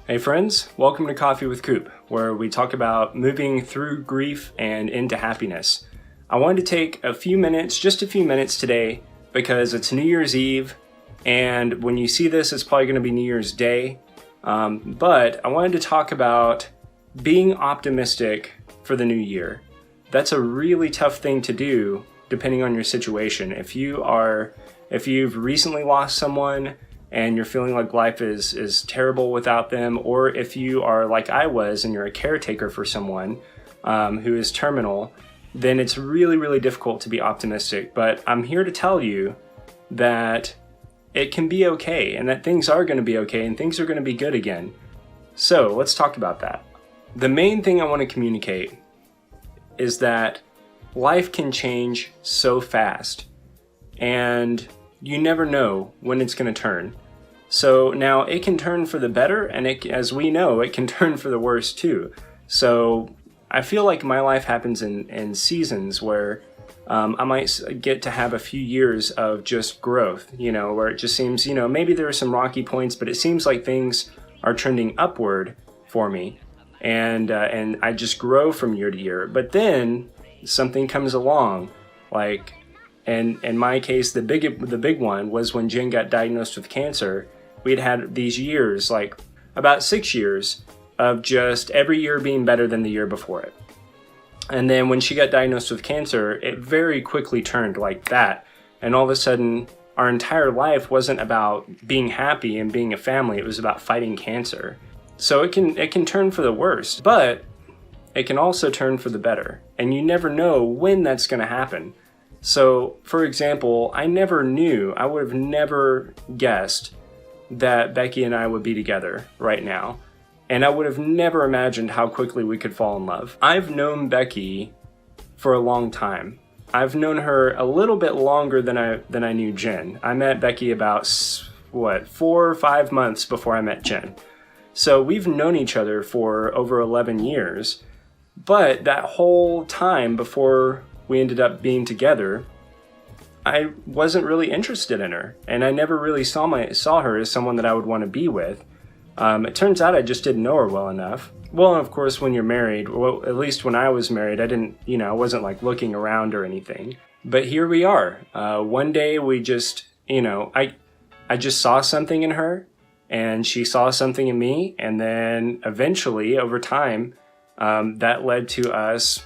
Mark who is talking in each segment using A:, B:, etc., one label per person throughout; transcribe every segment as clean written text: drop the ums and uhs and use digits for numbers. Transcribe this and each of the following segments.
A: Hey friends, welcome to Coffee with Coop, where we talk about moving through grief and into happiness. I wanted to take a few minutes, just a few minutes today, because it's New Year's Eve, and when you see this, it's probably going to be New Year's Day. But I wanted to talk about being optimistic for the new year. That's a really tough thing to do, depending on your situation. If you've recently lost someone, and you're feeling like life is terrible without them, or if you are like I was and you're a caretaker for someone who is terminal, then it's really, really difficult to be optimistic. But I'm here to tell you that it can be okay, and that things are going to be okay, and things are going to be good again. So let's talk about that. The main thing I want to communicate is that life can change so fast, and you never know when it's going to turn. So now it can turn for the better, and as we know, it can turn for the worse too. So I feel like my life happens in seasons where I might get to have a few years of just growth, where it just seems, maybe there are some rocky points, but it seems like things are trending upward for me, and I just grow from year to year. But then something comes along, like, and in my case, the big one was when Jen got diagnosed with cancer. We'd had these years, like about 6 years, of just every year being better than the year before it. And then when she got diagnosed with cancer, it very quickly turned like that. And all of a sudden, our entire life wasn't about being happy and being a family. It was about fighting cancer. So it can turn for the worst, but it can also turn for the better. And you never know when that's going to happen. So, for example, I would have never guessed that Becky and I would be together right now. And I would have never imagined how quickly we could fall in love. I've known Becky for a long time. I've known her a little bit longer than I knew Jen. I met Becky about, 4 or 5 months before I met Jen. So we've known each other for over 11 years. But that whole time before we ended up being together, I wasn't really interested in her, and I never really saw her as someone that I would want to be with. It turns out I just didn't know her well enough. Well, of course, when you're married, well, at least when I was married, I wasn't like looking around or anything. But here we are. One day we just, I just saw something in her, and she saw something in me, and then eventually, over time, that led to us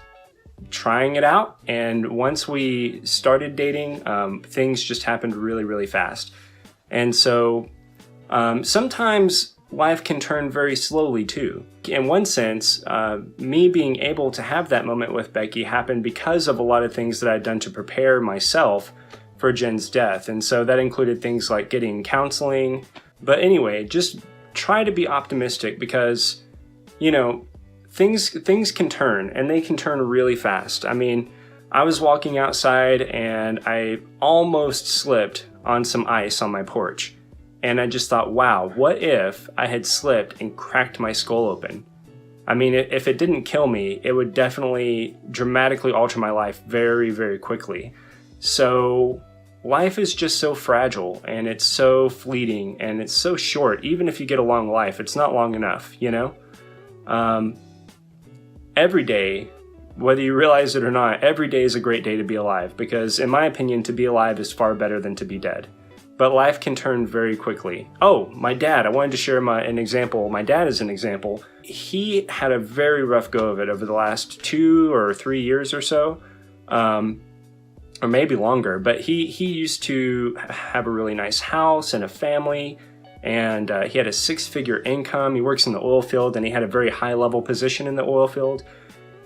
A: trying it out. And once we started dating, things just happened really, really fast. And so sometimes life can turn very slowly too. In one sense, me being able to have that moment with Becky happened because of a lot of things that I'd done to prepare myself for Jen's death. And so that included things like getting counseling. But anyway, just try to be optimistic, because, things can turn, and they can turn really fast. I mean, I was walking outside and I almost slipped on some ice on my porch. And I just thought, wow, what if I had slipped and cracked my skull open? I mean, if it didn't kill me, it would definitely dramatically alter my life very, very quickly. So life is just so fragile, and it's so fleeting, and it's so short. Even if you get a long life, it's not long enough, Every day, whether you realize it or not, every day is a great day to be alive, because in my opinion, to be alive is far better than to be dead. But life can turn very quickly. Oh, my dad, I wanted to share an example. My dad is an example. He had a very rough go of it over the last 2 or 3 years or so, or maybe longer. But he used to have a really nice house and a family, and he had a 6-figure income. He works in the oil field, and he had a very high-level position in the oil field.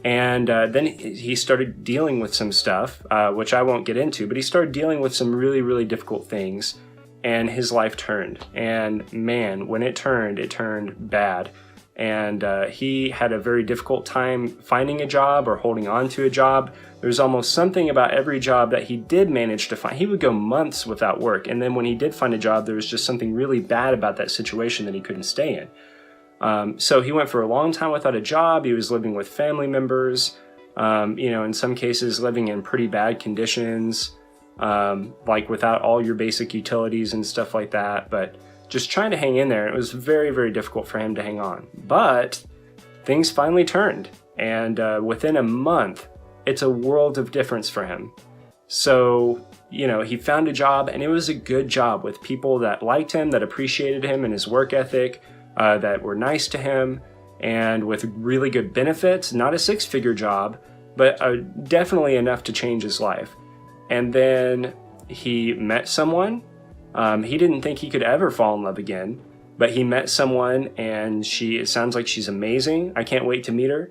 A: And then he started dealing with some stuff, which I won't get into, but he started dealing with some really, really difficult things, and his life turned. And man, when it turned bad. And he had a very difficult time finding a job or holding on to a job. There's almost something about every job that he did manage to find. He would go months without work, and then when he did find a job, there was just something really bad about that situation that he couldn't stay in. So he went for a long time without a job. He was living with family members, in some cases living in pretty bad conditions. like without all your basic utilities and stuff like that, but just trying to hang in there. It was very, very difficult for him to hang on, but things finally turned, and within a month, it's a world of difference for him. So, you know, he found a job, and it was a good job with people that liked him, that appreciated him and his work ethic, that were nice to him, and with really good benefits. Not a six-figure job, but definitely enough to change his life. And then he met someone. He didn't think he could ever fall in love again, but he met someone, and it sounds like she's amazing. I can't wait to meet her.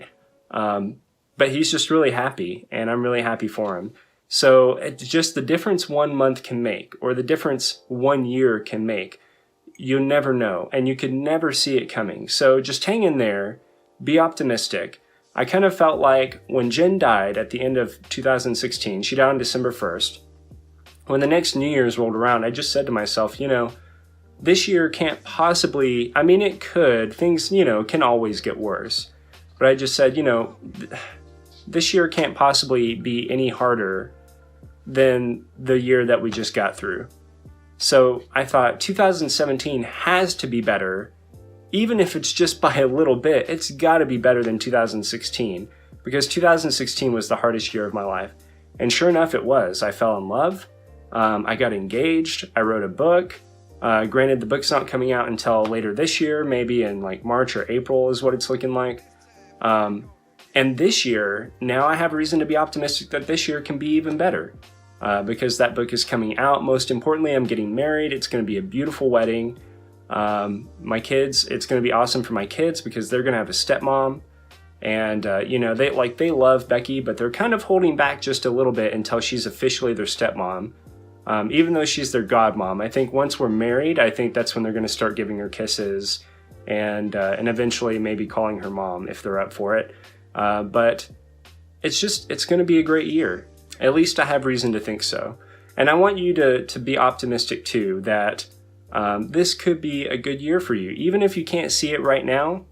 A: But he's just really happy, and I'm really happy for him. So it's just the difference 1 month can make, or the difference 1 year can make. You never know, and you could never see it coming. So just hang in there, be optimistic. I kind of felt like when Jen died at the end of 2016, she died on December 1st, when the next New Year's rolled around, I just said to myself, you know, this year can't possibly, I mean, it could, things, you know, can always get worse. But I just said, you know, this year can't possibly be any harder than the year that we just got through. So I thought 2017 has to be better, even if it's just by a little bit. It's got to be better than 2016, because 2016 was the hardest year of my life. And sure enough, it was. I fell in love. I got engaged. I wrote a book. Granted, the book's not coming out until later this year, maybe in like March or April is what it's looking like. And this year, now I have reason to be optimistic that this year can be even better, because that book is coming out. Most importantly, I'm getting married. It's going to be a beautiful wedding. My kids, it's going to be awesome for my kids because they're going to have a stepmom. And, you know, they love Becky, but they're kind of holding back just a little bit until she's officially their stepmom. Even though she's their godmom. I think once we're married, I think that's when they're going to start giving her kisses and eventually maybe calling her mom if they're up for it. But it's going to be a great year. At least I have reason to think so. And I want you to be optimistic too, that this could be a good year for you. Even if you can't see it right now,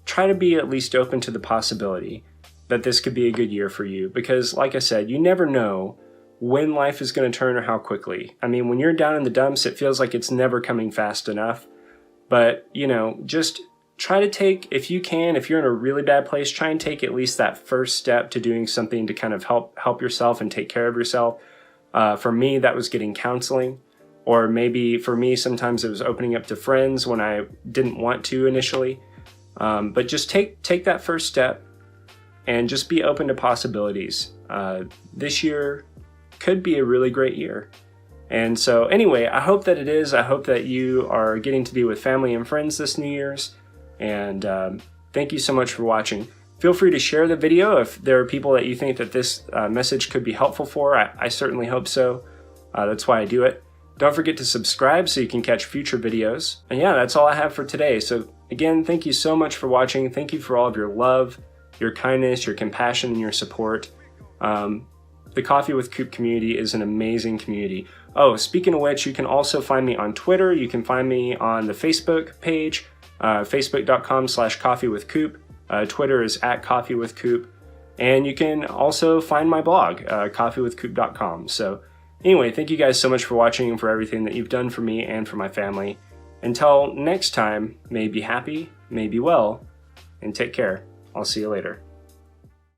A: try to be at least open to the possibility that this could be a good year for you. Because like I said, you never know when life is going to turn or how quickly. I mean, when you're down in the dumps, it feels like it's never coming fast enough. But, you know, just try to take, if you can, if you're in a really bad place, try and take at least that first step to doing something to kind of help yourself and take care of yourself. For me, that was getting counseling. Or maybe for me, sometimes it was opening up to friends when I didn't want to initially. But just take that first step and just be open to possibilities. This year could be a really great year. And so anyway, I hope that it is. I hope that you are getting to be with family and friends this New Year's. And thank you so much for watching. Feel free to share the video if there are people that you think that this message could be helpful for. I certainly hope so. That's why I do it. Don't forget to subscribe so you can catch future videos. And yeah, that's all I have for today. So again, thank you so much for watching. Thank you for all of your love, your kindness, your compassion, and your support. The Coffee with Coop community is an amazing community. Oh, speaking of which, you can also find me on Twitter. You can find me on the Facebook page, facebook.com/coffeewithcoop. Twitter is @coffeewithcoop. And you can also find my blog, coffeewithcoop.com. So anyway, thank you guys so much for watching and for everything that you've done for me and for my family. Until next time, may be happy, may be well, and take care. I'll see you later.